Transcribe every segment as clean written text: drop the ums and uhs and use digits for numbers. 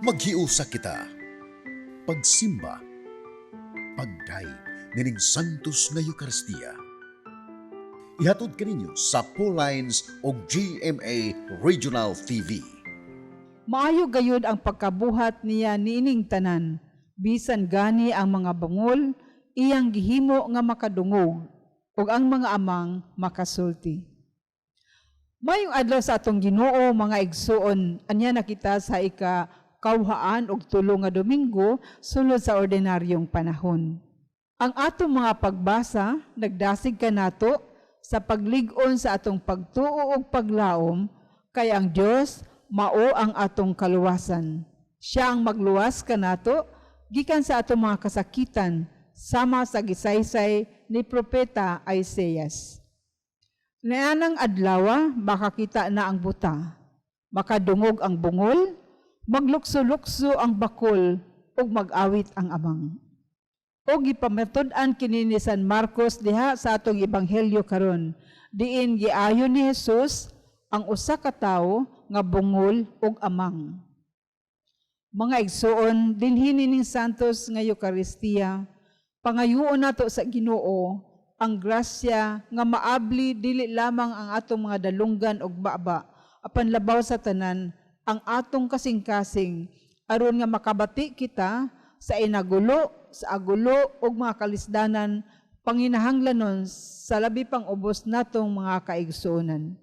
Maghiusa kita. Pagsimba, pagday nining santos nga Eucharistia. Ihatod kaninyo sa Pauline's o GMA Regional TV. Maayo gayud ang pagkabuhat niya niining tanan, bisan gani ang mga bangol, iyang gihimo nga makadungog, ug ang mga amang makasulti. Mayong adlaw sa atong Ginoo mga igsuon, anya nakita sa ika-kauhaan og 3 nga Domingo sulod sa ordinaryong panahon. Ang atong mga pagbasa nagdasig kanato sa paglig-on sa atong pagtuo ug paglaom, kay ang Dios mao ang atong kaluwasan. Siya ang magluwas kanato gikan sa atong mga kasakitan, sama sa gisaysay ni propeta Isaias. Naanang adlaw baka kita na ang buta, makadungog ang bungol, maglukso-lukso ang bakol ug mag-awit ang amang. O gipamatod-an kini ni San Marcos diha sa atong ebanghelyo karon, diin giayon ni Jesus ang usa ka tawo nga bungol ug amang. Mga igsuon, dinhin ning santos nga Eucharistia, pangayuon nato sa Ginoo ang grasya nga maabli dili lamang ang atong mga dalunggan ug baba, apan labaw sa tanan ang atong kasing-kasing aron nga makabati kita sa inagulo, sa agulo ug mga kalisdanan panginahanglanon sa labi pang ubos natong mga kaigsuonan.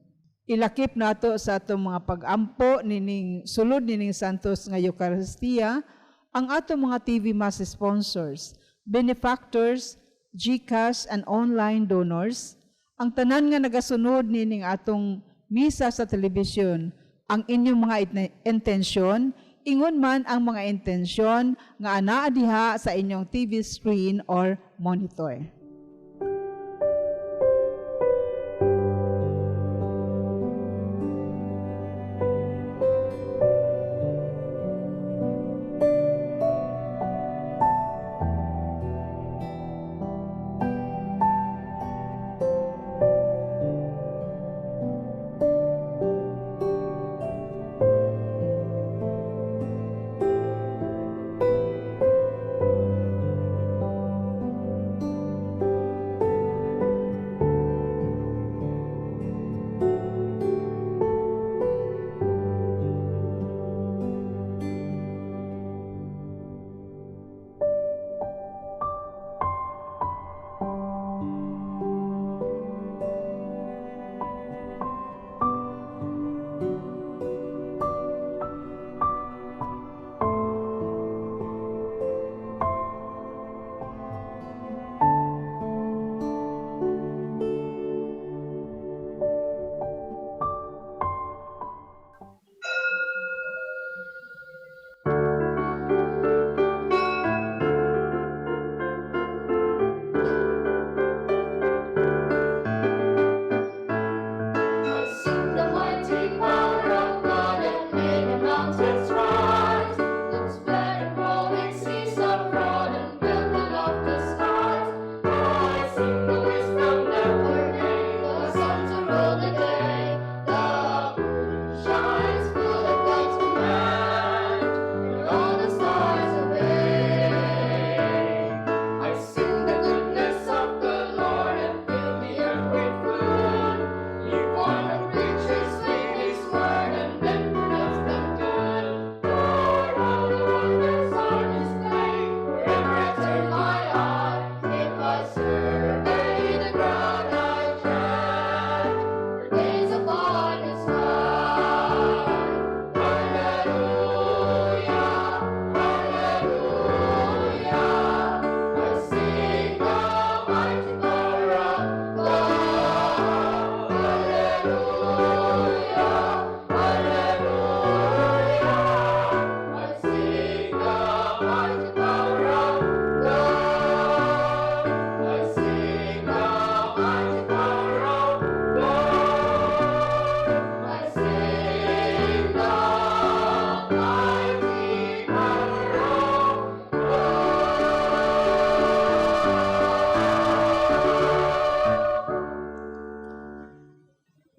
Ilakip nato sa atong mga pag-ampo nining sulod nining santos nga Eucharistia ang atong mga TV Mass sponsors, benefactors, GCash and online donors, ang tanan nga nagasunod nining atong misa sa telebisyon, ang inyong mga intensyon, ingon man ang mga intensyon nga anaa diha sa inyong TV screen or monitor.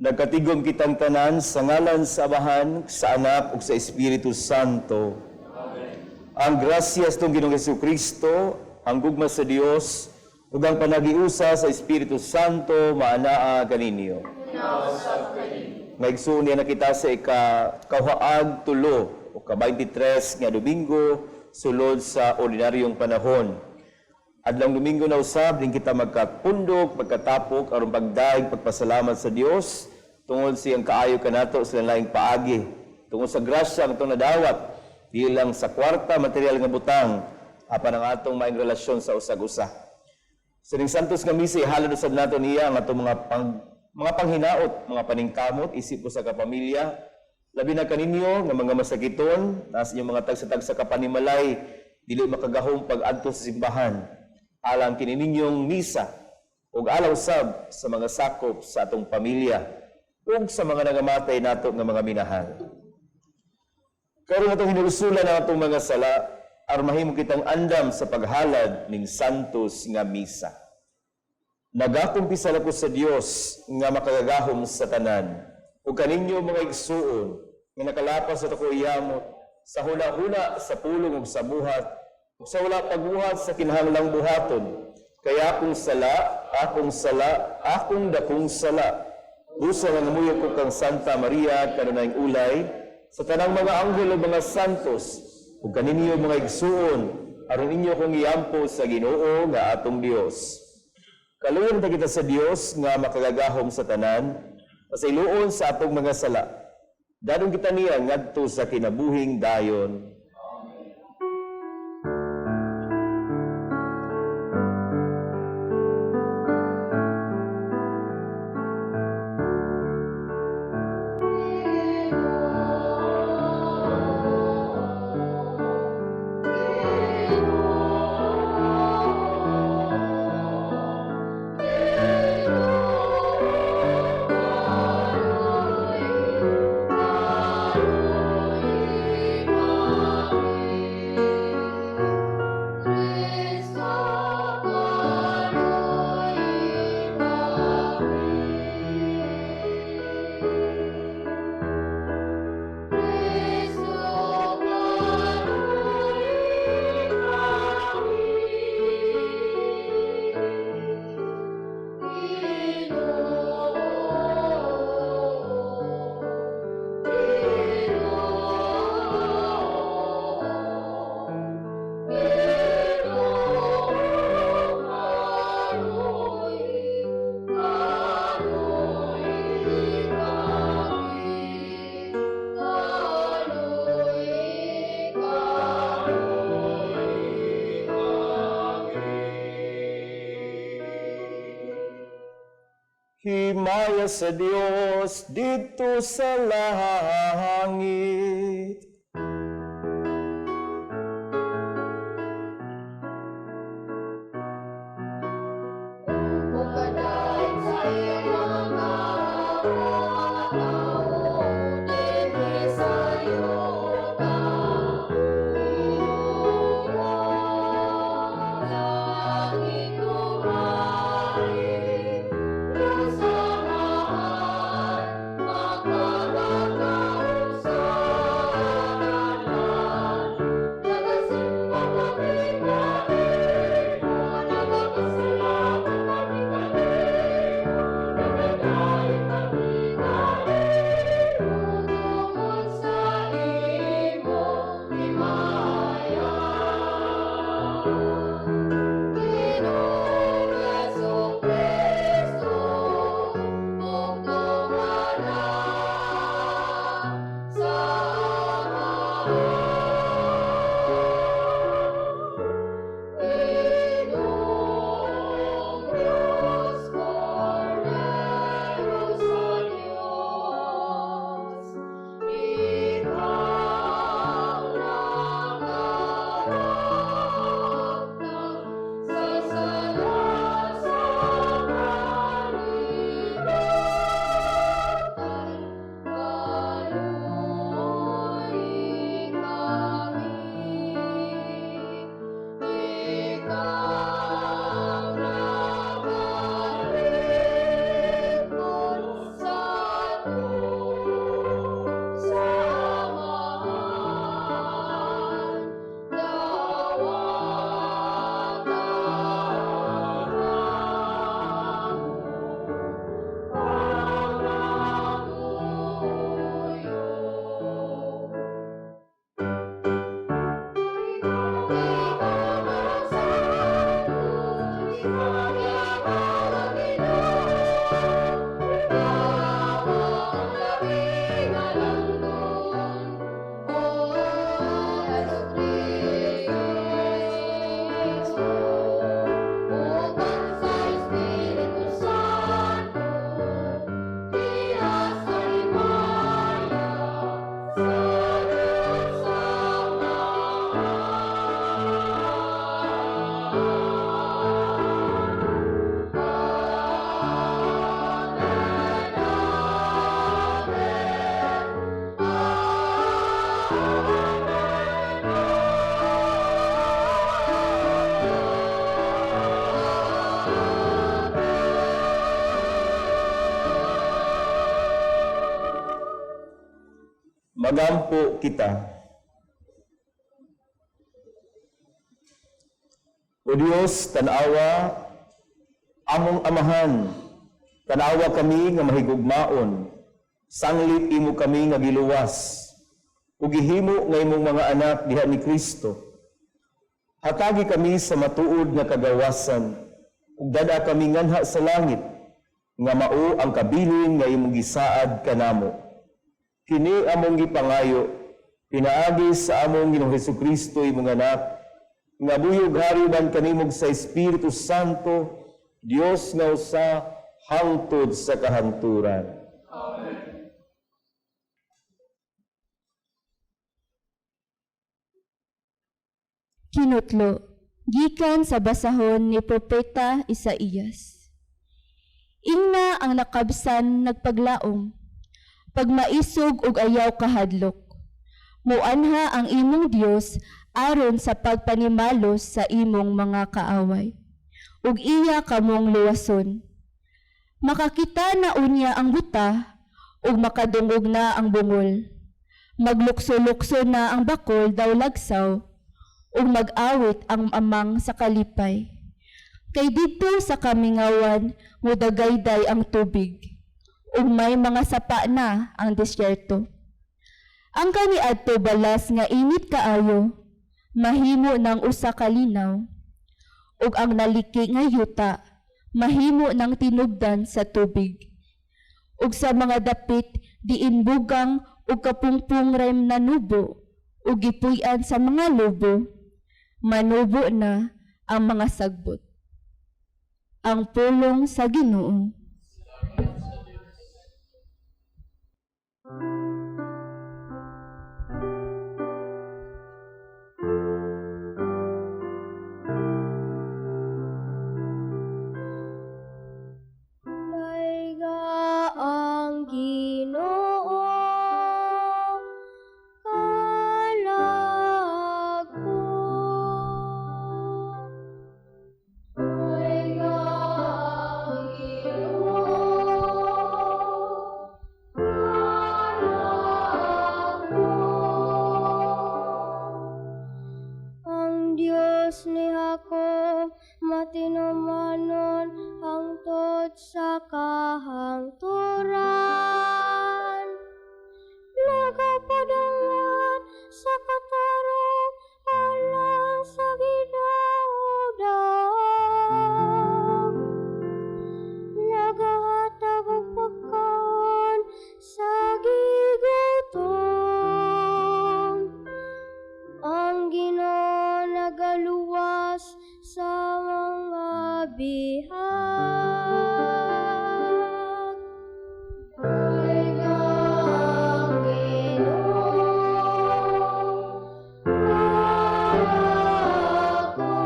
Nagkatigom kitang tanan sa ngalan sa Amahan, sa Anak ug sa Espiritu Santo. Ang grasyas ng Ginoong Jesucristo, ang gugma sa Dios, ug ang panagiusa sa Espiritu Santo maanaa kaninyo. Maigsuon niya na kita sa kauhaag tulo o ka-23 nga Domingo sulod sa ordinaryong panahon. Adlang Domingo na usab din kita magkapundok, magkatapok aron pagdaig pagpasalamat sa Dios tungod siyang kaayo kanato sa laing paagi. Tungod sa grasya ang itong nadawat, di lang sa kwarta material nga butang, apan ang atong maing relasyon sa usag-usa. Sa ning santos nga misa ihalad usab nato niya ang atong mga panghinaot, mga paningkamot isip ko sa kapamilya, labi na kaninyo nga mga masakiton, nas inyong mga tagsa-tagsa kapanimalay, dili makagahom pag-adto sa simbahan. Alang kini ninyong misa ug alaw sab sa mga sakop sa atong pamilya ug sa mga nangamatay nato nga mga minahal. Karon atong hinusulan ang atong mga sala aron mahimo kitang andam sa paghalad ning santos nga misa. Nagakumpisal ako sa Dios nga makagagahom sa tanan ug kaninyo mga igsuon nga nakalapas sa ako iyamot sa hula-hula sa pulong ug sa buhat ug sa wala pagbuhat sa kinahanglang buhaton. Kaya akong sala, akong dakong sala. Busa nga namuyok ko kang Santa Maria kanunayng ulay sa tanang mga anghel o mga santos ug kaninyo mga igsuon aron inyo kong iampo sa Ginoo nga atong Dios. Kaluoy ta kita sa Dios nga makagagahom sa tanan pasayloon sa atong mga sala. Dadong kita niya ngadto sa kinabuhing dayon. Himaya sa Dios dito sa langit. Pagkadaig sa iyong mga tao, dili sa iyong langit kumain, kasamahan, magkagagausan. Magampo kita. O Diyos, tanawa, among amahan, tanawa kami nga mahigugmaon, sanglit imo kami nga giluwas, ug gihimo nga imong mga anak diha ni Kristo. Hatagi kami sa matuod nga kagawasan, ug dada kami nganha sa langit, nga mao ang kabilin nga imong gisaad kanamo. Kini among gipangayo, pinaagi sa among Ginoong Hesukristo imong anak, nga buyog hariban kanimog sa Espiritu Santo, Dios nga usa hangtod sa kahanturan. Kinutlo, gikan sa basahon ni Propeta Isaías. Ingna ang nakabsan nagpaglaom, pagmaisog ug ayaw kahadlok. Muanha ang imong Dios aron sa pagpanimalos sa imong mga kaaway. Ug iya kamong luwason. Makakita na unya ang buta, ug makadungog na ang bungol. Maglukso-lukso na ang bakol daw lagsaw, ug mag-awit ang amang sa kalipay. Kay dito sa kamingawan, mudagayday ang tubig, ug may mga sapa na ang disyerto. Ang kaniadto balas nga init kaayo, mahimo ng usa ka linaw, ug ang naliki nga yuta, mahimo ng tinubdan sa tubig. Ug sa mga dapit, diin bugang ug kapungpung rem na nubo, ug gipuy-an sa mga lobo, manubo na ang mga sagbot. Ang pulong sa Ginoo. Maiga ang Ginoo, kalag ko. Maiga ang Ginoo, kalag ko. Ang Diyos ni Jacob, matinumanon hangtod sa kahangturan. Nagapadungan sa katarong alang sa gidaudan. Nagahatag og pagkaon sa gigutom. Ang Ginoo nagaluwas sa mga bihag. Maiga ang Ginoo, kalag ko.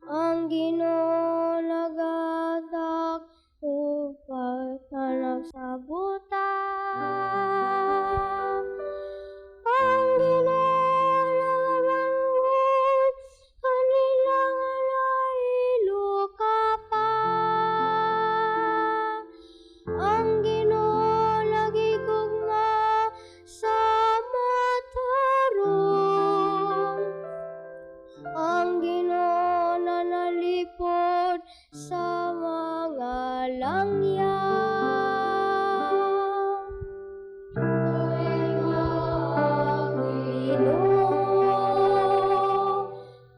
Ang Ginoo nagadak upang tanang sa buta. Ang Ginoo nagabangon kanilang nailuka pa. Ang Ginoo nagigugma sa matarong. Ang Ginoo nanalipod sa mga langyaw. Maiga ang Ginoo,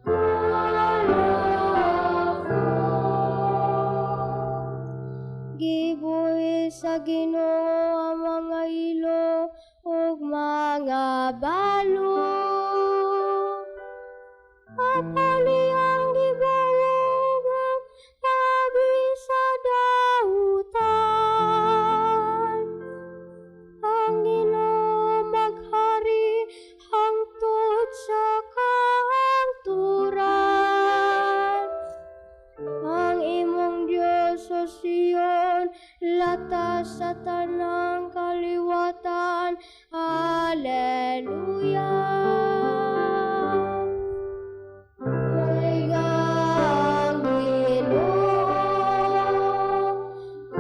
kalag sa Ginoo ang mga ilo ug mga balo. Kapali ang gibawog ug tabi sa dautan. Ang Ginoo maghari hangtod sa kahangturan. Ang imong Dios o Sion, latas sa tanang kaliwatan. Hallelujah. Maigang Ginoo,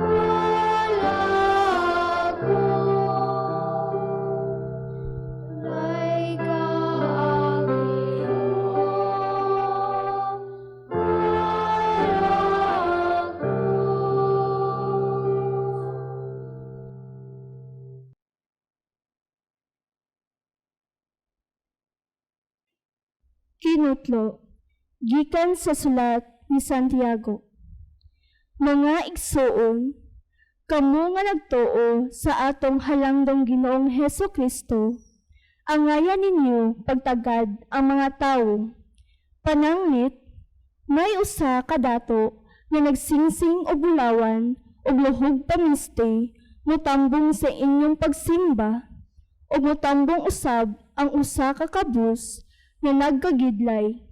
wala ko. Maigang Ginoo, wala ko. Kinutlo, gikan sa sulat ni Santiago. Mga igsoon, kamo nga nagtuo sa atong halangdong Ginoong Heso Kristo, angayan ninyo pagtagad ang mga tawo. Pananglit, may usa kadato nga nagsingsing o bulawan o luhog pamiste, mutambong sa inyong pagsimba, o mutambong usab ang usa ka kabus nga nagkagidlay.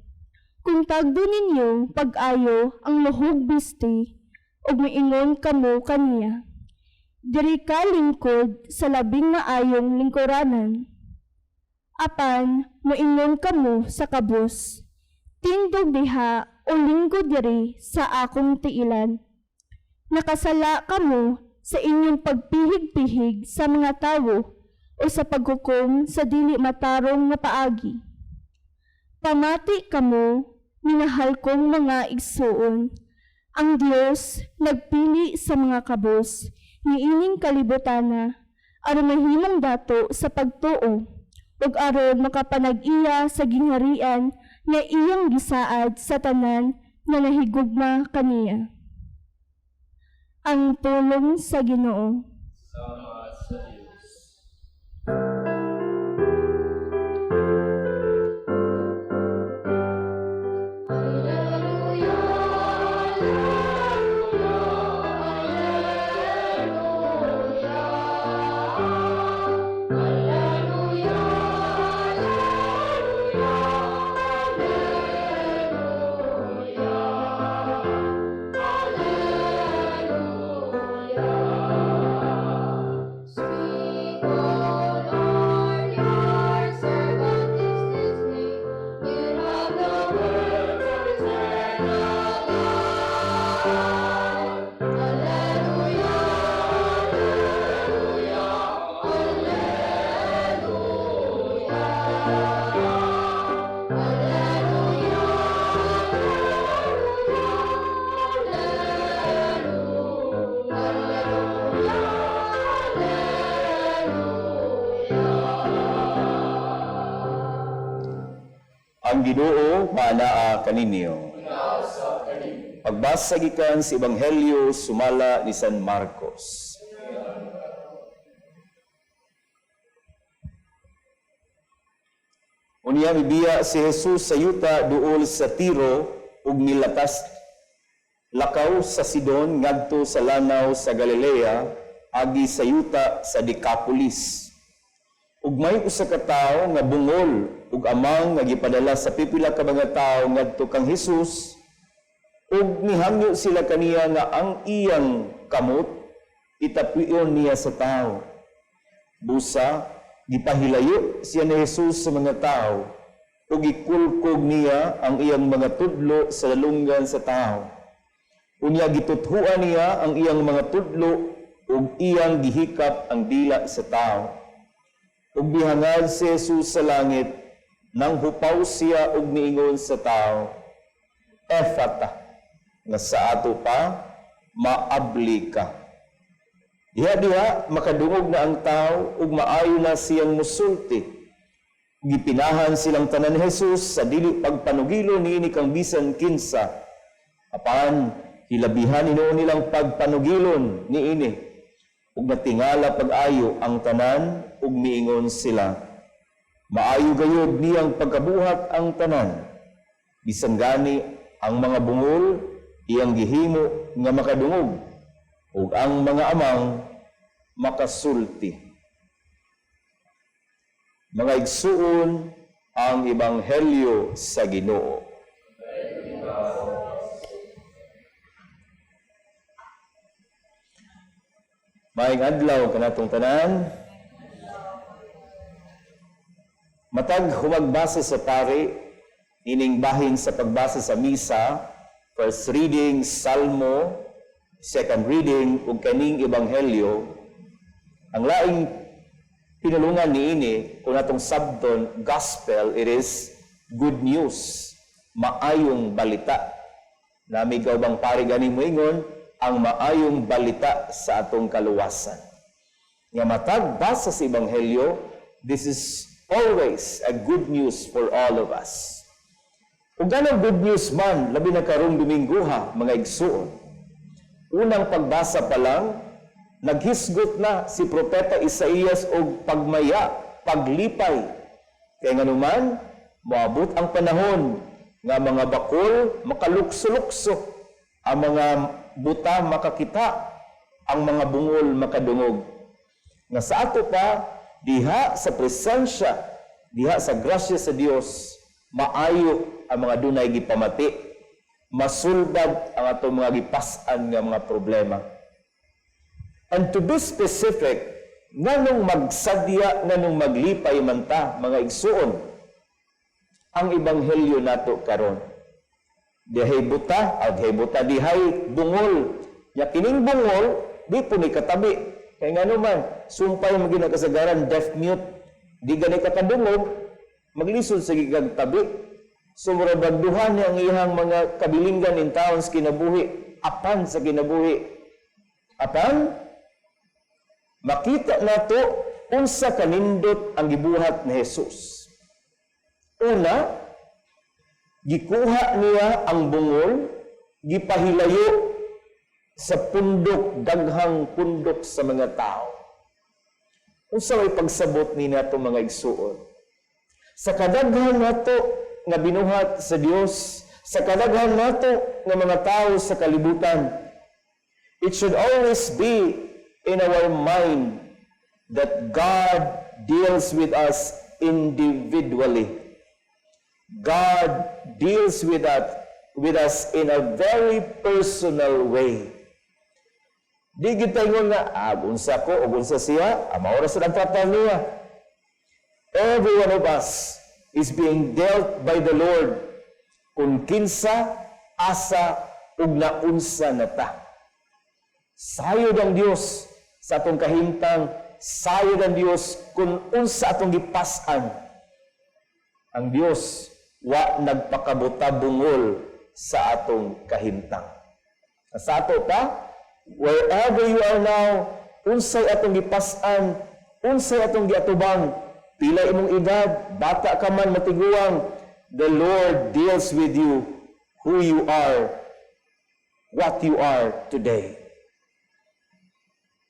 Kung tagdo ninyo pag-ayo ang luhog biste, o maingon kamo kaniya, diri ka lingkod sa labing maayong lingkuranan. Apan, moingon kamo sa kabus, tindog diha o lingkod diri sa akong tiilan. Nakasala kamo sa inyong pagpihig-pihig sa mga tawo o sa paghukom sa dili matarong nga paagi. Pamati kamo, minahal kong mga igsoon. Ang Dios nagpili sa mga kabos ni ining kalibutana aron mahimong dato sa pagtuo ug aron makapanag-iya sa gingharian nga iyang gisaad sa tanan nga nahigugma kaniya. Ang pulong sa Ginoo. Speak, O Lord, your servant is listening. You have the words of eternal life. Alleluia, alleluia, alleluia. Ang Ginoo manaa kaninyo. Pagbasa gikan sa Ebanghelyo sumala ni San Marcos. Unya mibiya si Jesus sa yuta duol sa Tiro ug milatas lakaw sa Sidon ngadto sa lanaw sa Galilea agi sa yuta sa Decapolis. Ug may usa ka tawo nga bungol ug amang nga gipadala sa pipila ka mga tawo ngadto kang Hesus ug nihangyo sila kaniya nga ang iyang kamot itapion niya sa tawo. Busa gipahilayo siya ni Hesus sa mga tawo ug gikulkog niya ang iyang mga tudlo sa lalunggan sa tawo. Unya gituthuan niya ang iyang mga tudlo ug iyang gihikap ang dila sa tawo. Ug bihangad si Jesus sa langit, nang hupaw siya ug niingon sa tao, Ephata, nga sa ato pa, maabli ka. Diha makadungog na ang tao ug maayo na siyang musulti. Gipinahan silang tanan ni Jesus sa dili pagpanugilo niini kang bisan kinsa. Apan hilabihan hinuon nilang pagpanugilon niini. ug natingala pag-ayo ang tanan ug miingon sila, maayo gayud niyang pagkabuhat ang tanan. Bisan gani ang mga bungol iyang gihimo nga makadungog ug ang mga amang makasulti. Mga igsuon, ang ebanghelyo sa Ginoo. Maayong adlaw kanatong tanan. Matag humagbasa sa pari, ining bahin sa pagbasa sa misa, first reading, Salmo, second reading, ug kaning ebanghelyo, ang laing pinulungan niini kung atong sabton gospel, it is good news, maayong balita. Namigaw bang pari ganing moingon ang maayong balita sa atong kaluwasan. Nga matag basa sa ebanghelyo, this is always a good news for all of us. Ug ganang good news man, labi na karong Dominggo mga igsuon. Unang pagbasa pa lang, naghisgot na si Propeta Isaías og pagmaya, paglipay. Kaya nga naman, moabot ang panahon nga mga bakol makalukso-lukso, ang mga buta makakita, ang mga bungol makadungog. Nga sa ato pa, diha sa presensya, diha sa grasya sa Dios, maayo ang mga dunay gipamati, masulbad ang ato mga gipas-an nga mga problema. And to be specific, nganong magsadya, nganong maglipay man ta, mga igsuon, ang ebanghelyo nato karon. Dihay buta, dihay buta, dihay bungol. Ya kining bungol, di po ni katabi. Kaya nga naman, sumpay mo ginakasagaran, deaf mute, di gani kakadungog, maglisod sa gigagtabi. Sumurabagduhan niya ang iyang mga kabilinggan in taon sa kinabuhi, apan sa kinabuhi. Apan, makita nato unsa kanindot ang gibuhat ni Jesus. Una, gikuha niya ang bungol, gipahilayo sa pundok, daghang pundok sa mga tao. Unsa may pagsabot ni nato mga igsuon? Sa kadaghan nato nga binuhat sa Dios, sa kadaghan nato nga mga tao sa kalibutan, it should always be in our mind that God deals with us individually. God deals with us in a very personal way. Di kita ingon nga, unsa ko o unsa siya, maura sa nagtratar niya. Every one of us is being dealt by the Lord kung kinsa, asa, ug naunsa na ta. Sayod ang Dios sa atong kahimtang, sayod ang Dios kung unsa atong gipas-an. Ang Dios wa nagpakabuta bungol sa atong kahimtang. Sa ato pa, wherever you are now, unsay atong gipas-an, unsay atong giatubang, pila imong edad, bata ka man, matiguang, the Lord deals with you who you are, what you are today.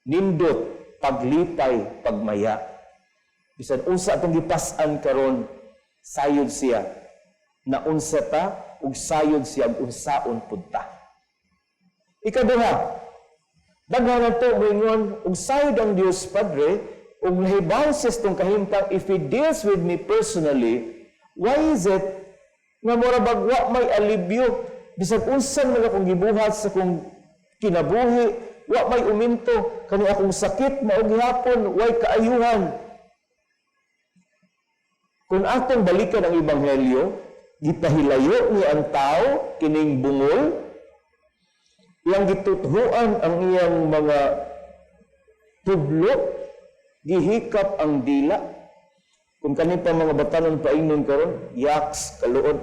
Nindot, paglipay, pagmaya. Bisan unsa atong gipas-an karon, sayod siya. Na unsa ta, ug sayod siya unsaon pud ta. Ikaduha, daghan nato moingon ug sayod ang Dios Padre ug nahibaw sa itong kahimtang, if He deals with me personally, why is it nga mura bagwa may alibyo bisag unsan man akong gibuhat sa akong kinabuhi, wa may uminto kani akong sakit mao gihapon way kaayuhan. Kung atong balikan ang ebanghelyo, gipahilayo ni ang tao kining bungol, iyang gituthuan ang iyang mga tudlo, gihikap ang dila. Kung kanin pa mga batanon paingnon karon, yaks, kaluod.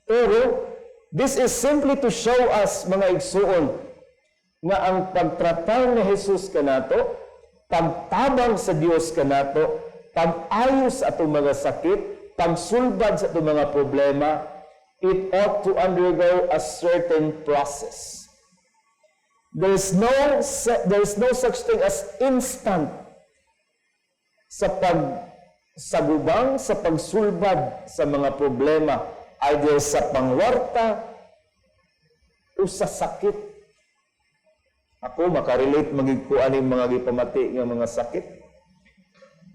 Pero, this is simply to show us, mga igsuon, nga ang pagtratar ni Jesus kanato, pagtabang sa Dios kanato, pag-ayos sa atong mga sakit, pagsulbad sa itong mga problema, it ought to undergo a certain process. There's no such thing as instant sa pagsagubang, sa pagsulbad sa mga problema, either sa pangwarta o sa sakit. Ako, makarelate maging ko aning mga gipamati nga mga sakit.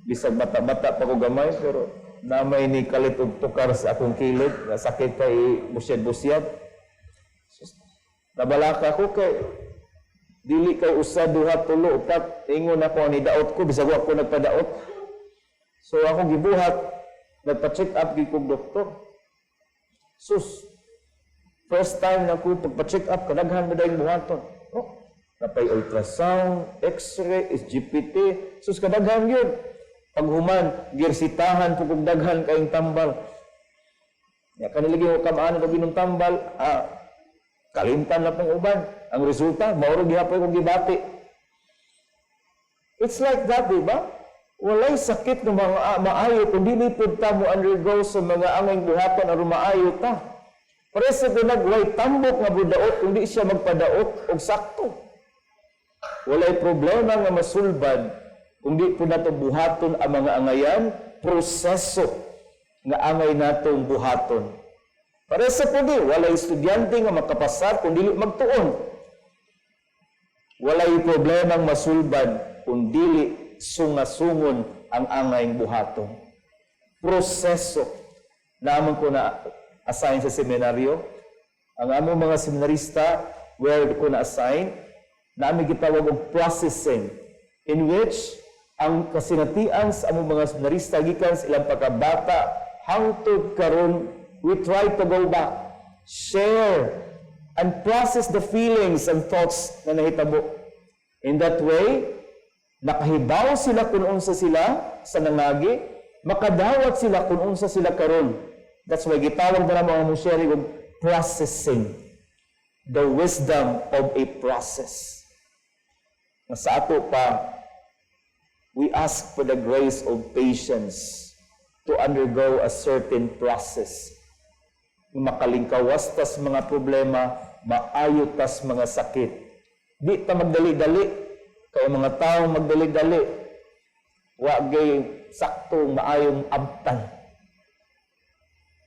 Bisag bata-bata pa ko gamay, pero namay ni kalit og tukar sa akong kilid, nga sakit kay busyad-busyad. Nabalaka ko kay dili kay usa duha tulo upat ingon ako ni daot ko bisag ako nagpadaot. So ako gibuhat nagpa-check up gid kog doktor. Sus, first time na ko pagpa-check up kadaghan ba dayong buhaton. Oh, napay ultrasound, x-ray, SGPT, sus kadaghan yun. Paghuman, girsitahan po kog daghan kayong tambal. Ya kaniligi ko kamaan og ginom tambal, kalimtan na pong uban. Ang resulta, mauro gihapoy kong gibati. It's like that, di ba? Walay sakit ng mga maayo kung dili pud ta mo undergo sa mga angay buhaton aron maayo ta. Pero sa pinagway tambok nga budaot kung di siya magpadaot og sakto. Walay problema nga masulbad kung di pud nato buhaton ang mga angayan, proseso nga angay natong buhaton. Para sa pudi, walay estudyante nga makapasar kung dili magtuon. Walay problemang masulbad kung dili sungasungon ang angayng buhaton. Proseso. Naman ko na assign sa seminaryo. Ang among mga seminarista, where ko na assign, namin gitawag og processing, in which ang kasinatian sa among mga seminarista gikan sa ilang pagkabata hangtod karon, we try to go back, share, and process the feelings and thoughts na nahitabo. In that way, nakahibaw sila kung unsa sila sa nangagi, makadawat sila kung unsa sila karon. That's why gitawag na mga sharing of processing, the wisdom of a process. Sa ato pa, we ask for the grace of patience to undergo a certain process. Makalingkawas tas mga problema, maayo tas mga sakit. Di ta magdali-dali, kaya mga taong magdali-dali, wagay saktong maayong abtan.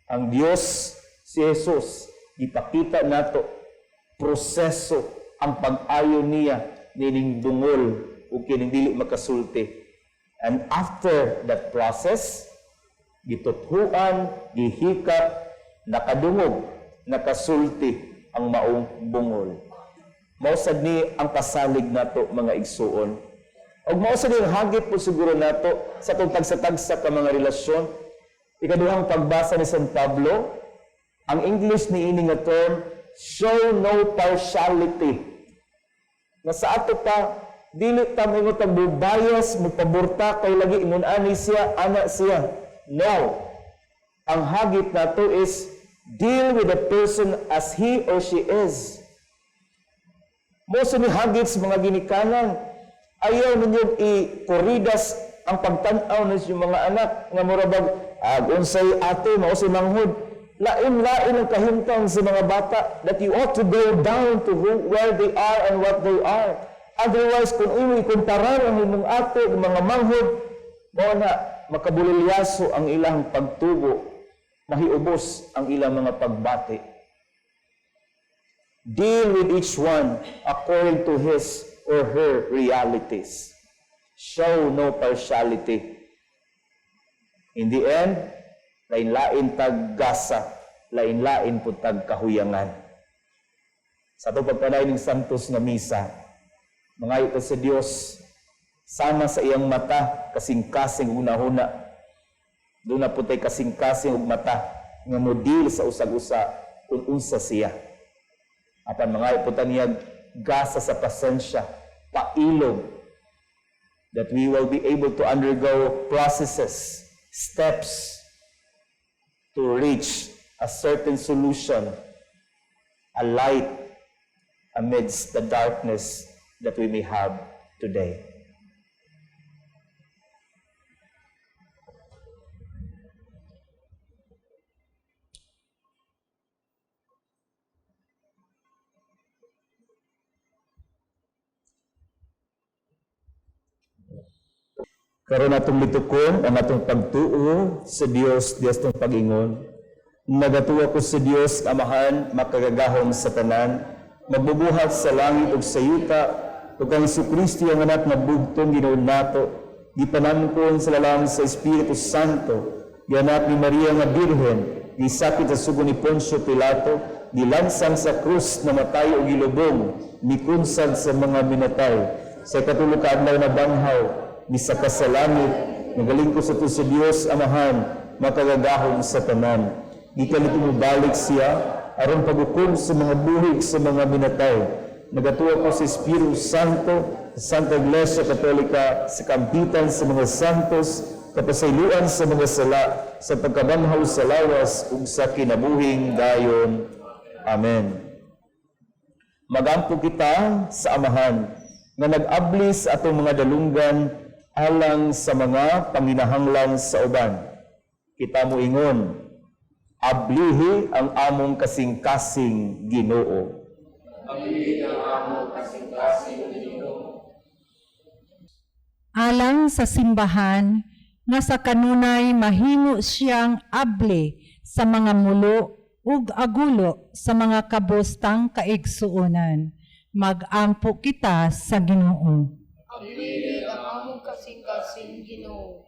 Ang Diyos, si Jesus, ipakita nato proseso ang pag-ayo niya nining dungol o kining dili makasulti. And after that process, gituthuan, gihikap, nakadungog, nakasulti ang maong bungol. Mausad ni ang pasalig nato mga igsuon. Og mausad ni ang hagit po siguro nato sa itong tagsa-tagsa ka mga relasyon. Ikaduhang pagbasa ni San Pablo, ang English ni ini nga term, show no partiality. Na sa ato pa, dili ta mo tagbubayas, magpaburta kay lagi ingon ani siya, ana siya. No. Ang hagit nato is deal with the person as he or she is. Most ni hagits mga ginikanan, ayaw ninyo i-koridas ang pagtanaw ng mga anak nga murabag, unsay ate, mausay manghod. Lain-lain ang kahimtang sa mga bata that you ought to go down to where they are and what they are. Otherwise, kung imo ikumparar ang imong ate, mga manghod, mo na makabulilyaso ang ilang pagtubo, mahiubos ang ilang mga pagbati. Deal with each one according to his or her realities. Show no partiality. In the end, lain-lain taggasa, lain-lain po tagkahuyangan. Sa ito pagpanay ng Santos nga Misa, mangayo ta sa Dios, sama sa iyang mata, kasing-kasing una-una. Doon na po tayo kasing-kasing og mata, nga model sa usag-usa, kung unsa siya. Apan mga iputanyag gasa sa pasensya, pailog, that we will be able to undergo processes, steps, to reach a certain solution, a light amidst the darkness that we may have today. Karon atong litukon ang atong pagtuo sa Dios tong pag-ingon. Nagatuwa ko sa Dios Amahan makagagahom sa tanan, magbubuhat sa langit ug sa yuta, ug ang Jesu-Kristo ang anak nga bugtong Ginoo nato, gipanamkon sa lalang sa Espiritu Santo, gianak ni Maria nga Birhen, gisakit sa sugo ni Poncio Pilato, gilansang sa krus na matay o gilubong, mikunsad sa mga minatay, sa katulog kaadlaw na banghaw, misaka sa langit, nagaling ko sa to sa Dios Amahan, makagagahom sa tanan. Gikalit mo balik siya, aron paghukom sa mga buhig sa mga minatay. Nagatuwa ko sa Espiritu Santo, sa Santa Iglesia Katolika, sa kampitan sa mga santos, kapasayloan sa mga sala, sa pagkabanhaw sa lawas, ug sa kinabuhing dayon. Amen. Magampo kita sa Amahan, nga nag-abli sa atong mga dalunggan, alang sa mga panginahanglan sa uban. Kita mo ingon, ablihi ang among kasing-kasing Ginoo. Alang sa simbahan, nga sa kanunay mahimo siyang abli sa mga mulo ug agulo sa mga kabustang kaigsuonan. Mag-ampo kita sa Ginoo. Ablihi ang among kasing-kasing Ginoo.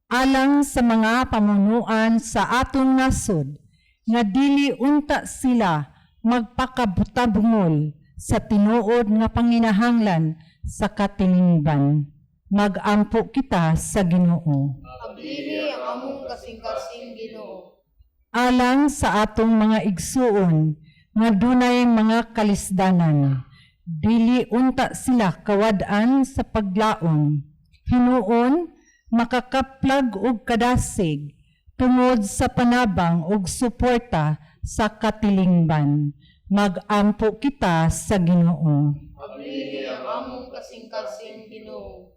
Alang sa mga pamunuan sa atong nasod, nga dili unta sila magpakabutabungol sa tinuod nga panginahanglan sa katilingban. Mag-ampo kita sa Ginoo. Ablihi ang among kasing-kasing Ginoo. Alang sa atong mga igsuon, nga dunay mga kalisdanan, dili unta sila kawad-an sa paglaom. Hinuon, makakaplag og kadasig tungod sa panabang og suporta sa katilingban. Mag-ampo kita sa Ginoo. Ablihi ang among kasing-kasing Ginoo.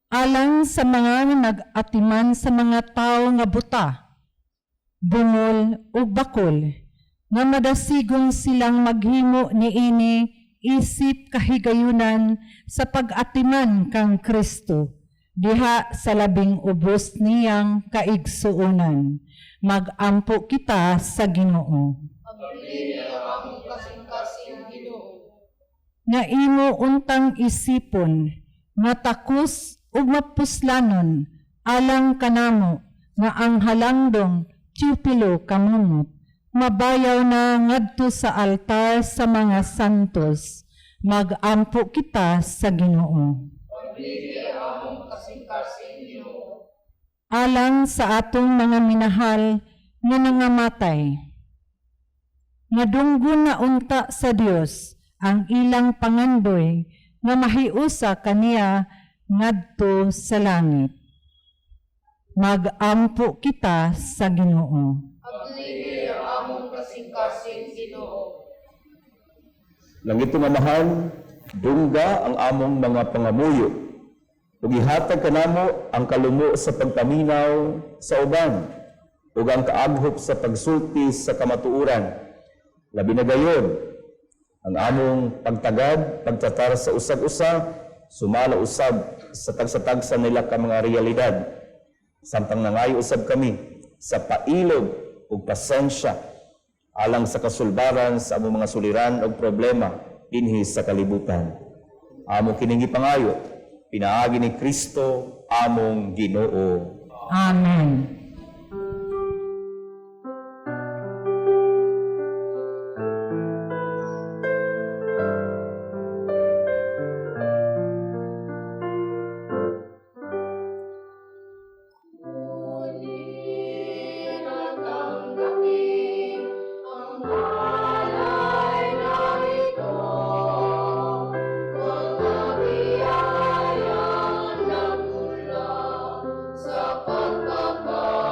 Alang sa mga nag-atiman sa mga tawo nga buta, bungol ug bakol, nga madasigong silang maghimo niini isip kahigayunan sa pag-atiman kang Kristo, diha sa labing ubos niyang kaigsuonan. Mag-ampo kita sa Ginoo. Ablihi ang among kasing-kasing Ginoo. Nga imo untang isipon, nga takos ug mapuslanon, alang kanamo, nga ang halangdong tiyupilo kamumot, mabayaw na ngadto sa altar sa mga santos. Mag-ampo kita sa Ginoo. Ablihi ang among kasing-kasing Ginoo. Alang sa atong mga minahal nga nangamatay, nga dunggon na unta sa Dios ang ilang pangandoy, nga mahiusa kaniya ngadto sa langit. Mag-ampo kita sa Ginoo. Ablihi ang among kasing-kasing Ginoo. Langitong Amahan, dungga ang among mga pangamuyo, ug ihatag kanamo ang kalumo sa pagpaminaw sa uban, ug ang kaaghop sa pagsulti sa kamatuoran. Labi na gayon, ang among pagtagad, pagtatar sa usag-usa, sumala usab sa tagsa-tagsa nila ka mga realidad. Samtang nangayo usab kami sa pailog ug pasensya alang sa kasulbaran sa among mga suliran ug problema dinhi sa kalibutan. Amo kining gipangayo, pinaagi ni Kristo among Ginoo. Amen. Sa pagpapalagay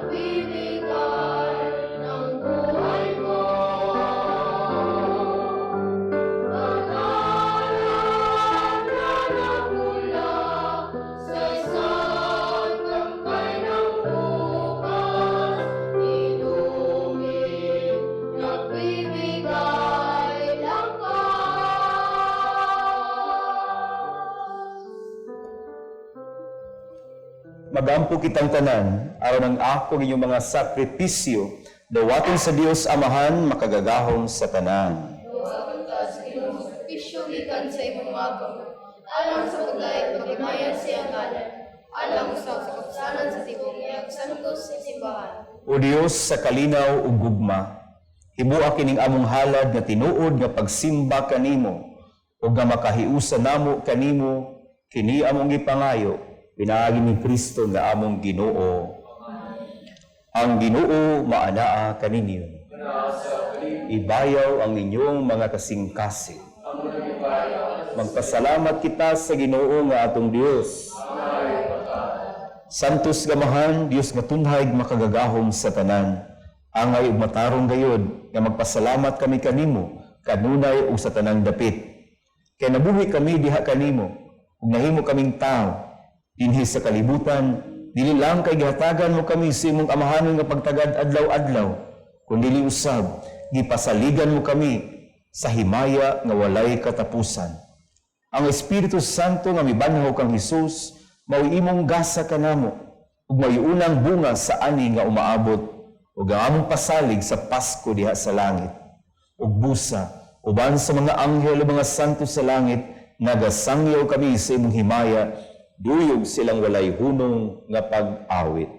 nagbibigay ng buhay mo. Pag-aral na nagmula sa isang tangkay ng bukas, inumin, nagbibigay lakas. Magampo kitang tanan, aron ang ako inyong mga sakripisyo, dawaton sa Dios Amahan, makagagahom sa tanan. Duwagon ka sa Ginoo, pisyo gikan sa imong magong, alang sa paglayag paghimayan siyang ngalan, alang sa kapsanan sa tibong iyang santos sa simbahan. O Dios sa kalinaw ug gugma, himuha kining among halad nga tinuod nga pagsimba kanimo, ug nga makahiusa namo kanimo, kini among gipangayo, pinaagi ni Kristo nga among Ginoo. Ang Ginoo maanaa kaninyo. Ibayaw ang inyong mga kasing-kasing. Magpasalamat kita sa Ginoo nga atong Dios. Santos gamahan, Dios nga tunhay makagagahom sa tanan. Angay ug matarong gayod nga magpasalamat kami kanimo kanunay ug sa tanang dapit. Kay nabuhi kami diha kanimo ug nahimo kaming tao dinhi sa kalibutan, dili lang kay gihatagan mo kami sa imong amahanon nga pagtagad adlaw-adlaw, kundi usab gipasaligan mo kami sa himaya nga walay katapusan. Ang Espiritu Santo nga mibanhaw kang Hesus mao imong gasa kanamo ug mayunang bunga sa ani nga umaabot ug ang among pasalig sa Pasko diha sa langit. Ug busa uban sa mga anghel ug mga santo sa langit nagasangyaw kami sa imong himaya, duyog silang walay hunong nga pag-awit.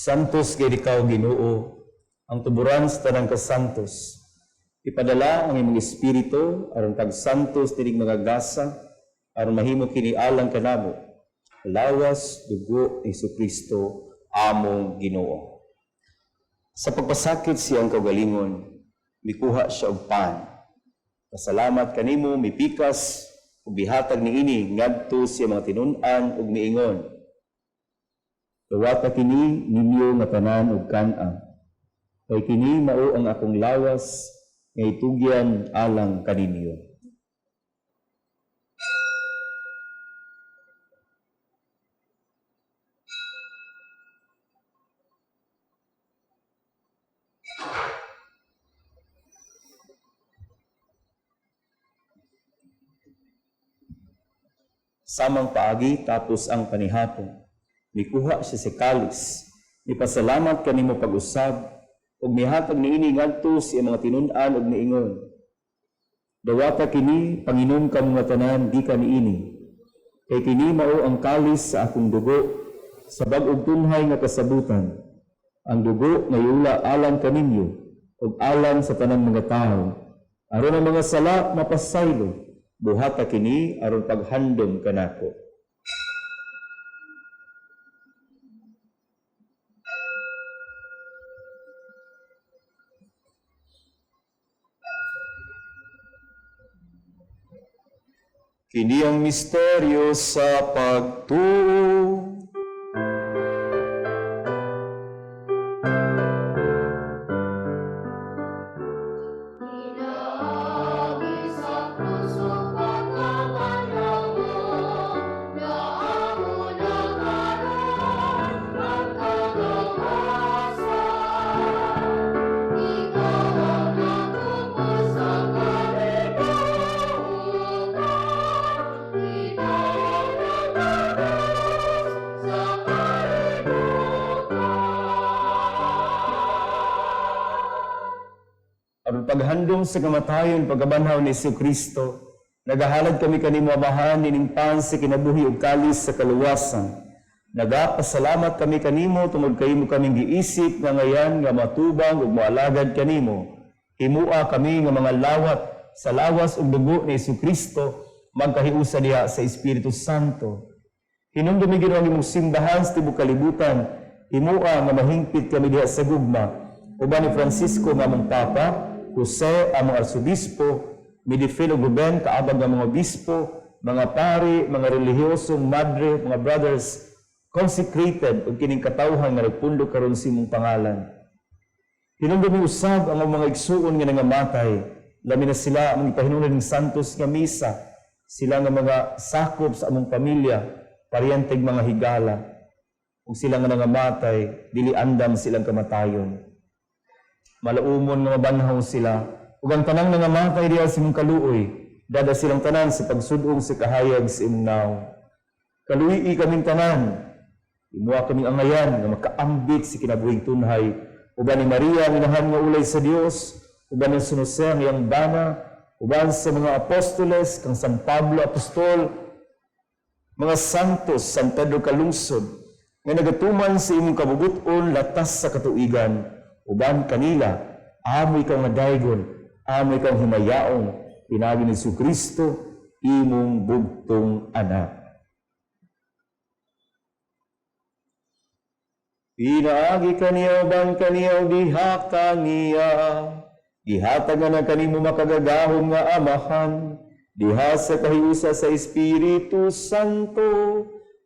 Santos kay ikaw Ginoo, ang tuburan sa tanang kasantos. Ipadala ang imong espiritu aron kag santos tinig mga gasa aron mahimo kini alang kanamo. Lawas dugo ni Jesucristo among Ginoo. Sa pagpasakit siyang kaugalingon, mikuha siya og pan. Pasalamat kanimo mipikas ug bihatag niini ngadto sa mga tinun-an ug miingon. Dawata kini ninyo nga tanan ug kan-a. Kay kini mao ang akong lawas nga itugyan alang kaninyo. Samang paagi tapos ang panihapon. Mikuha siya si kalis, ipasalamat kanimo pag-usab, ug mihatag niini ngadto sa mga tinun-an ug niingon. Dawata kini Panginom ka mga tanan di ka niini. Kay kini mao ang kalis sa akong dugo, sa bag-og tunhay nga kasabutan. Ang dugo nga iula alang kaninyo, ug alang sa tanang mga tawo, Aron ang mga sala mapasaylo, buhata kini aron paghandom kanako. Kini ang misteryo sa pagtuo. Inaagi sa puso pagkapanahon, na ang unang araw magkagawasan. Ikaw ang natubos sa kalinahugan, ikaw ang nagdadalos sa kalibutan. Aron paghandom sa kamatayon pagkabanhaw ni Jesucristo, nagahalad kami kanimo Amahan nining pan sa kinabuhi ug kalis sa kaluwasan. Nagapasalamat kami kanimo tungod kaymo kaming giisip nga ngayan nga matubang ug moalagad kanimo. Himua kami nga mga lawat sa lawas ug dugo ni Jesucristo magkahiusa diha sa Espiritu Santo. Hinumdumi gid ang imong simbahan sa tibuok kalibutan. Himua nga mahingpit kami diha sa gugma. Uban ni Francisco nga among Papa, Jose among Arsobispo, Midifilo Guben kaabag nga mga obispo, mga pari, mga relihiyosong madre, mga brothers, consecrated ug kining katawhan nga nagpundok karon sa imong pangalan. Hinumdumi usab ang mga igsuon nga nangamatay, labi na sila among ipahinunan ng santos nga misa, sila nga mga sakop sa among pamilya, paryenteng mga higala, ug sila nga nangamatay, dili andam silang kamatayon. Malaumon nga mabanhaw sila, ug ang tanang nangamatay diha sa imong kaluoy, dada silang tanan sa pagsudong sa kahayag sa imong naw. Kaluyi kaming tanan, imuha kaming angayan nga makaambit sa kinabuhing tunhay, uban ni Maria minahan nga ulay sa Dios, uban ni San Jose ang iyang bana, uban sa mga apostoles kang San Pablo apostol, mga santos, San Pedro kalungsod, nga nagatuman sa imong kabubuton latas sa katuigan, uban kanila, amoy kang madaygon, amoy kang himayaong, pinagi ni Jesucristo, imong bugtong anak. Pinaagi kaniya uban kaniya diha kaniya, gihatag na kanimo makagagahom nga Amahan, diha sa kahiusa sa Espiritu Santo,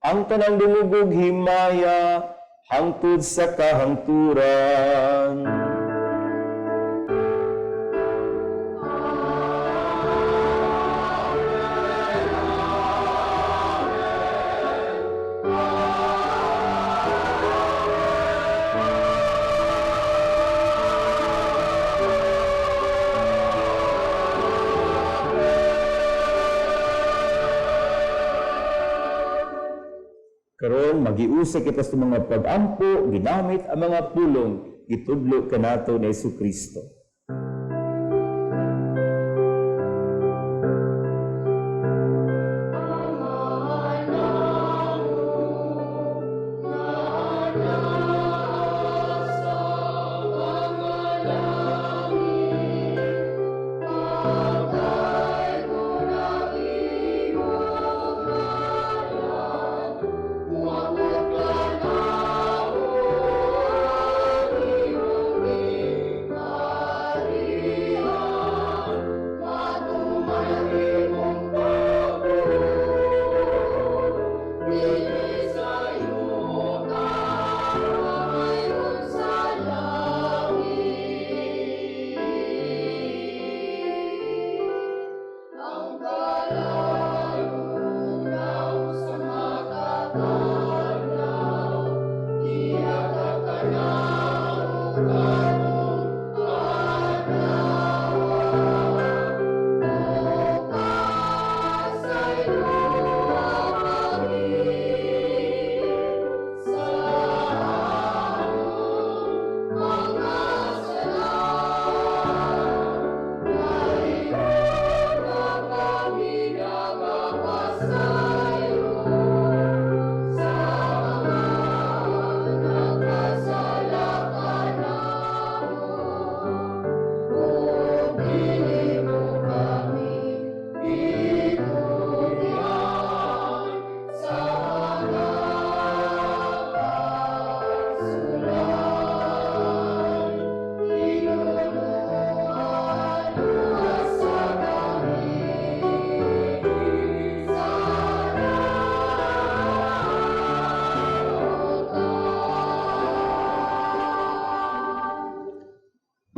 ang tanang dumugog himaya, hangtod sa kahangturan. Karon magiusa kita sa mga pag-ampo, ginamit ang mga pulong, itudlo kanato ni Jesucristo.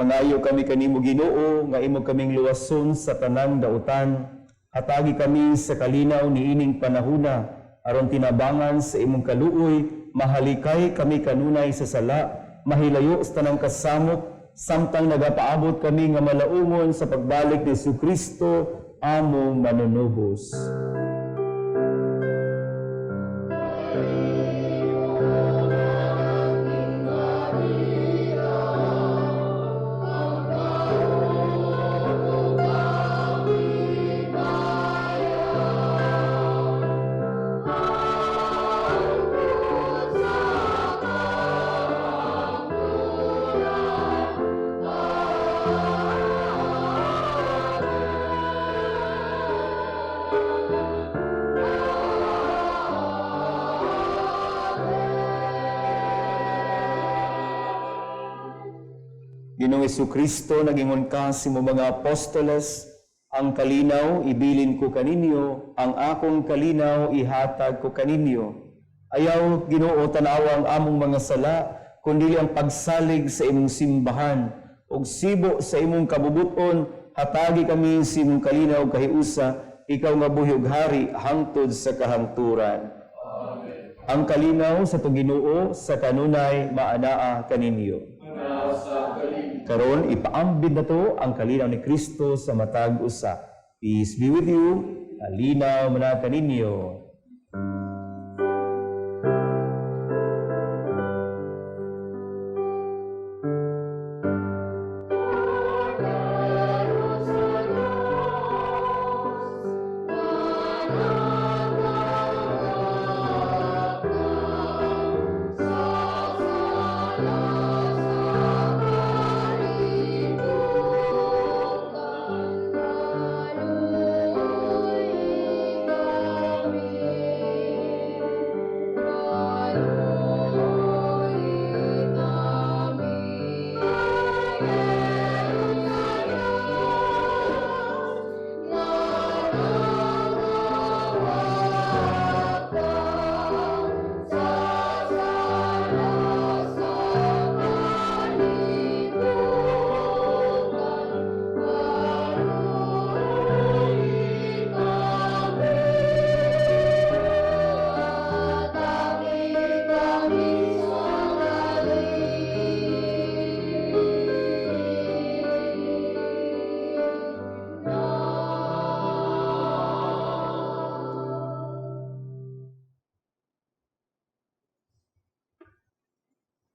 Mangayo kami kanimo Ginoo, nga imo kaming luwason sa tanang dautan. Hatagi kami sa kalinaw niining panahuna, aron tinabangan sa imong kaluoy, mahalikay kami kanunay sa sala, mahilayo sa tanang kasamok, samtang nagapaabot kami nga malaumon sa pagbalik ni Jesucristo, among manunubos. Ginoong Jesucristo, nagingon ka sa mga apostoles, ang kalinaw ibilin ko kaninyo, ang akong kalinaw ihatag ko kaninyo. Ayaw Ginoo tanawa ang among mga sala, kundi ang pagsalig sa imong simbahan, ug sibo sa imong kabubuton, hatagi kami sa imong kalinaw kahiusa, ikaw nga buhi ug hari hangtod sa kahangturan. Amen. Ang kalinaw sa Ginoo sa kanunay maanaa kaninyo. Karon ipaambid na to ang kalinaw ni Kristo sa matag usa. Peace be with you. Kalinaw man kaninyo.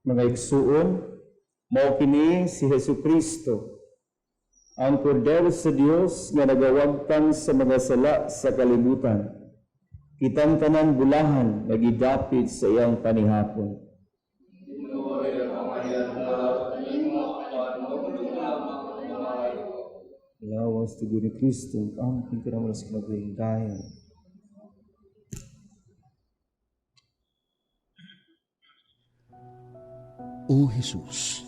Mga igsuon, mao kini si Jesucristo, ang kordero sa Dios nga nagawagtan sa mga sala sa kalibutan. Kitang tanan bulahan nagidapit sa iyang panihapon. Lawas to ni Kristo, amping ka naman sa kinaglindayan. O Jesus,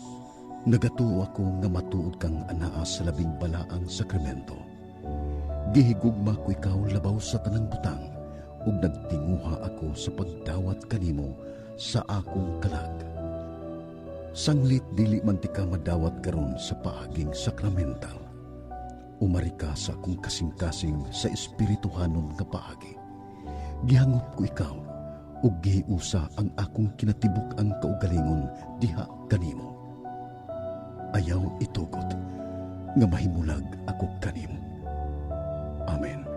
nagatuo ako nga matuod kang anaa sa labing balaang sakramento. Gihigugma ko ikaw labaw sa tanang butang, ug nagtinguha ako sa pagdawat kanimo sa akong kalag. Sanglit dili man ti ka madawat karon sa paaging sakramental. Umari ka sa akong kasing-kasing sa espirituhanon nga paagi. Gihangop ko ikaw, ug gihiusa ang akong kinatibuk ang kaugalingon diha kanimo. Ayaw itugot nga mahimulag ako kanimo. Amen.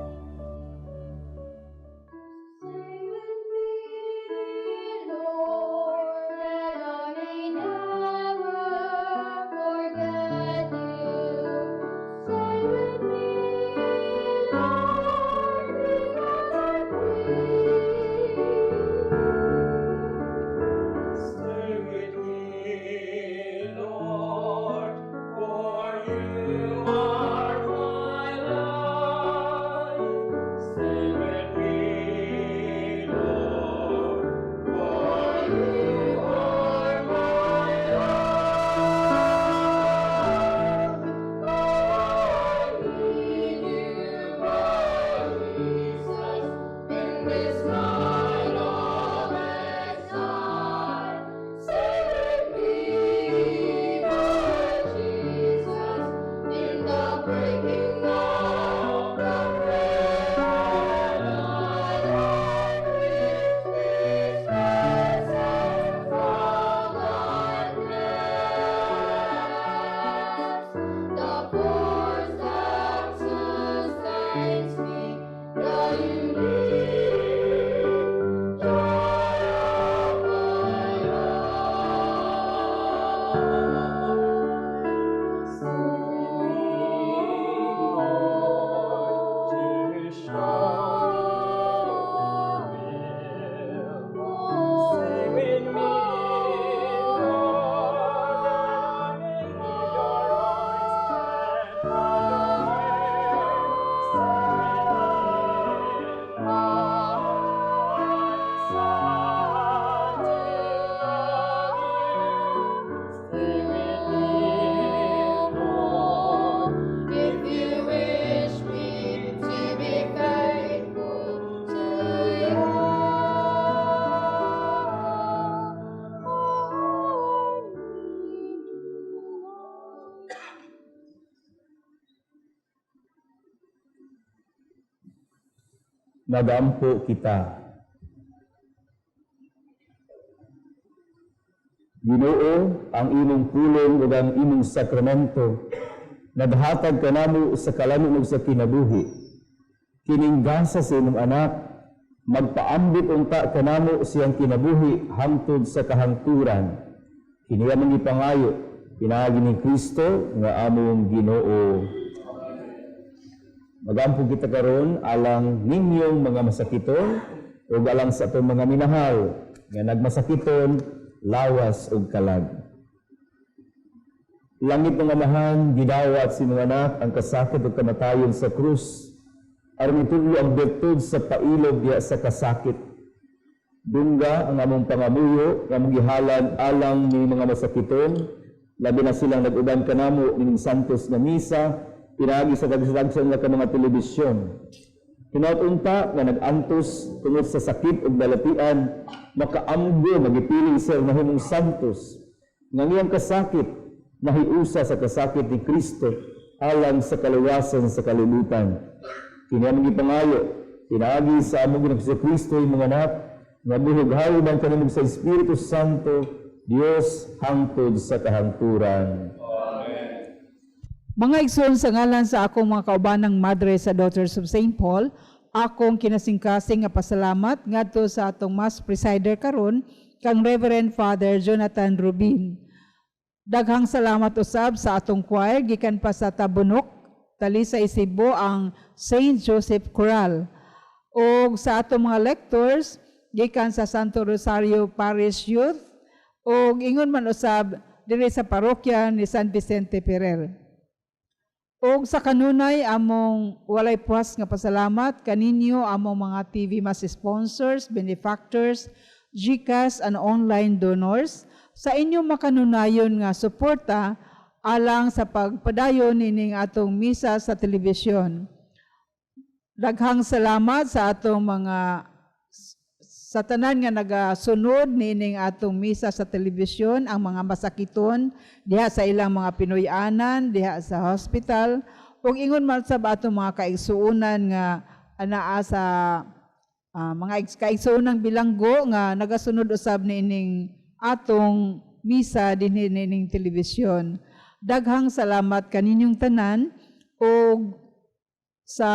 Praise be done thee, joy of my heart. Sing, Lord, to show sing with me, Lord, in your arms and if you wish me to be faithful to you. Nagampo kita. Ginoo, ang imong pulong ug ang imong sakramento naghatag kanamo sa kalamon ug sa kinabuhi. Kining gasa sa imong anak magpaambit unta kanamo siyang kinabuhi hangtod sa kahangturan. Kini among ipangayo pinaagi ni Kristo nga among Ginoo. Magampo kita karon alang ninyong mga masakiton o alang sa atong mga minahal nga nagmasakiton, lawas o kalag. Langit ng amahan, gidawat si mga anak ang kasakit o kamatayon sa krus, aron ituloy ang bertud sa pailog diya sa kasakit. Dungga ang among pangamuyo, nga among gihalan alang ni mga masakiton, labi na silang nag-uban kanamo ning santos na misa, pinagi sa dagsa nga mga telebisyon. Hinaut-unta nga nag-antos tungod sa sakit ug balatian, makaamgo magipiling sa mahimong santos. Nga ngiyang kasakit nahiusa sa kasakit ni Kristo alang sa kaluwasan sa kalibutan. Kini among ipangayo, pinagi sa among Ginoong si Kristo ang mga anak, nga buhog-hayod ang kanunod sa Espiritu Santo, Dios hangtod sa kahangturan. Mga igsoon sa ngalan sa akong mga kaubanang madre sa Daughters of St. Paul, akong kinasingkasing nga pasalamat ngadto sa atong Mass Presider karon kang Reverend Father Jonathan Rubin. Daghang salamat usab sa atong choir gikan pa sa Tabunok, Talisay, Cebu ang St. Joseph Choral. O sa atong mga lectors gikan sa Santo Rosario Parish Youth o ingon man usab diri sa parokya ni San Vicente Ferrer. O sa kanunay among walay puas nga pasalamat kaninyo among mga TV Mass sponsors, benefactors, GCash and online donors sa inyong makanunayon nga suporta alang sa pagpadayon nining atong misa sa telebisyon. Daghang salamat sa atong mga sa tanan nga nagasunod nining atong misa sa telebisyon, ang mga masakiton diha sa ilang mga Pinoyanan, diha sa hospital, ug ingon man sa atong mga kaigsuonan nga anaa sa mga kaigsuonang bilanggo nga nagasunod usab nining atong misa dinhi nining telebisyon. Daghang salamat kaninyong tanan ug sa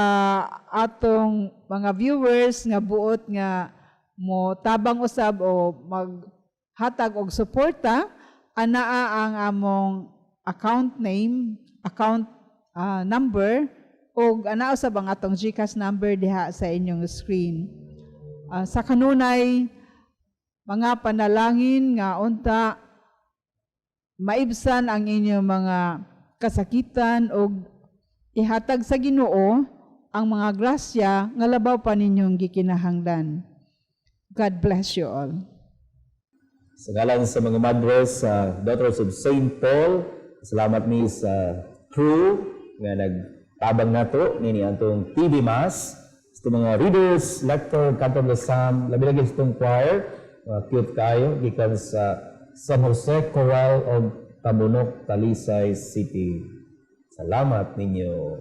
atong mga viewers nga buot nga mo tabang usab o maghatag og suporta, anaa ang among account name, account number ug anaa usab ang atong GCash number diha sa inyong screen. Sa kanunay mga panalangin nga unta maibsan ang inyong mga kasakitan ug ihatag sa Ginoo ang mga grasya nga labaw pa ninyong gikinahanglan. God bless you all. Sa ngalan sa mga madres sa Daughters of St. Paul, salamat ni sa crew nga nagtabang nato nini antong TV Mass, sa mga readers, lector, cantor of the Psalm, labi-lagi sa itong choir, cute kayo, gikan sa San Jose Choral of Tabunok, Talisay City. Salamat ninyo.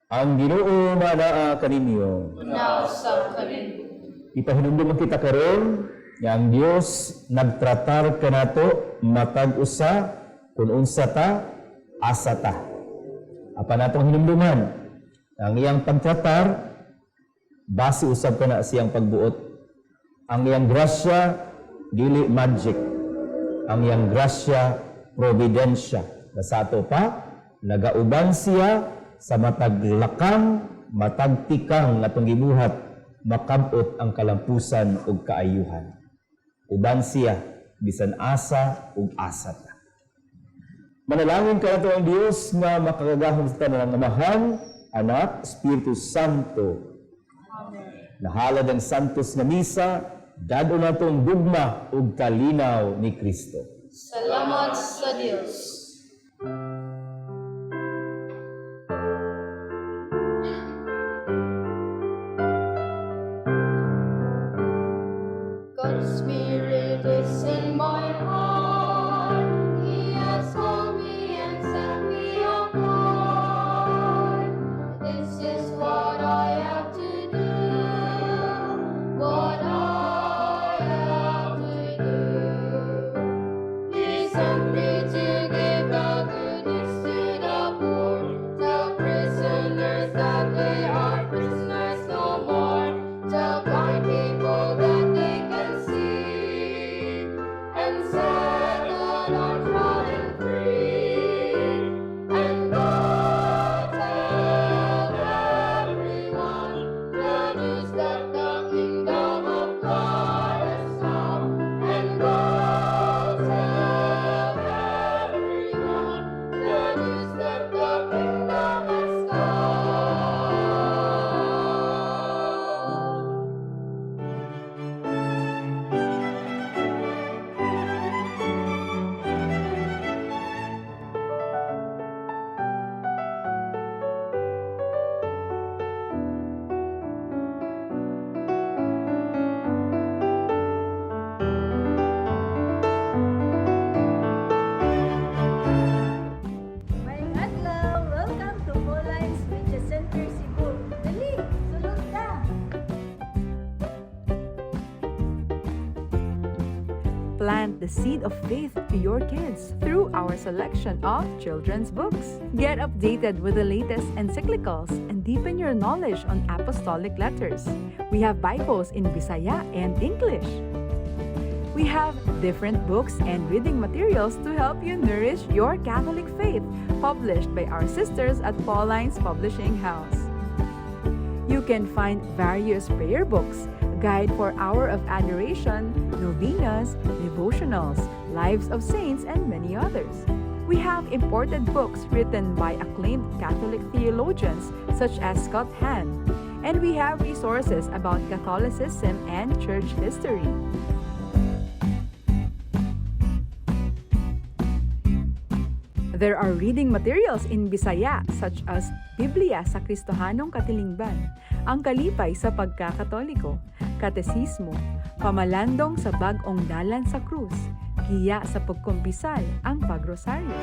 Ang Ginoo manaa kaninyo. Nausap kanin. Ipahinumdum kita karon nga ang Dios nagtratar kanato matag usa kun unsa ta asa ta. Apan atong hinumduman, ang iyang pagtratar, base usab ka na siyang pagbuot. Ang iyang grasya, dili magic. Ang iyang grasya, providensya. Basato pa, nagauban siya sa matag lakang, matag tikang nga itong gibuhat, makabot ang kalampusan ug kaayuhan. Uban siya, bisan asa ug asat. Manalangin ka nato ang Dios nga makagagahom sa tanan ng Amahan, Anak, Espiritu Santo. Nahalad ang santos nga misa, dado na itong dugma ug kalinaw ni Kristo. Salamat sa Diyos. God's Spirit is in my heart. He has called me and set me apart. This is what I have to do. What I have to do. He sent me to give the good news to the poor. Tell prisoners that they are prisoners no more. Tell blind people that they can see. And set the downtrodden free. And go tell everyone the news that the kingdom of God has come. And go tell everyone the news that the kingdom has come. Mayang adlaw, welcome to Pauline's Media Center Cebu. Dali, sulod na! Plant the seed of faith to your kids through our selection of children's books. Get updated with the latest encyclicals and deepen your knowledge on apostolic letters. We have Bibles in Bisaya and English. We have different books and reading materials to help you nourish your Catholic faith, published by our sisters at Pauline's Publishing House. You can find various prayer books, a guide for Hour of Adoration, novenas, devotionals, lives of saints, and many others. We have imported books written by acclaimed Catholic theologians such as Scott Hahn, and we have resources about Catholicism and church history. There are reading materials in Bisaya such as Biblia sa Kristohanong Katilingban, Ang Kalipay sa Pagkakatoliko, Katesismo, Pamalandong sa Bag-ong Dalan sa Krus, Giya sa Pagkumpisal, ang Pagrosaryo.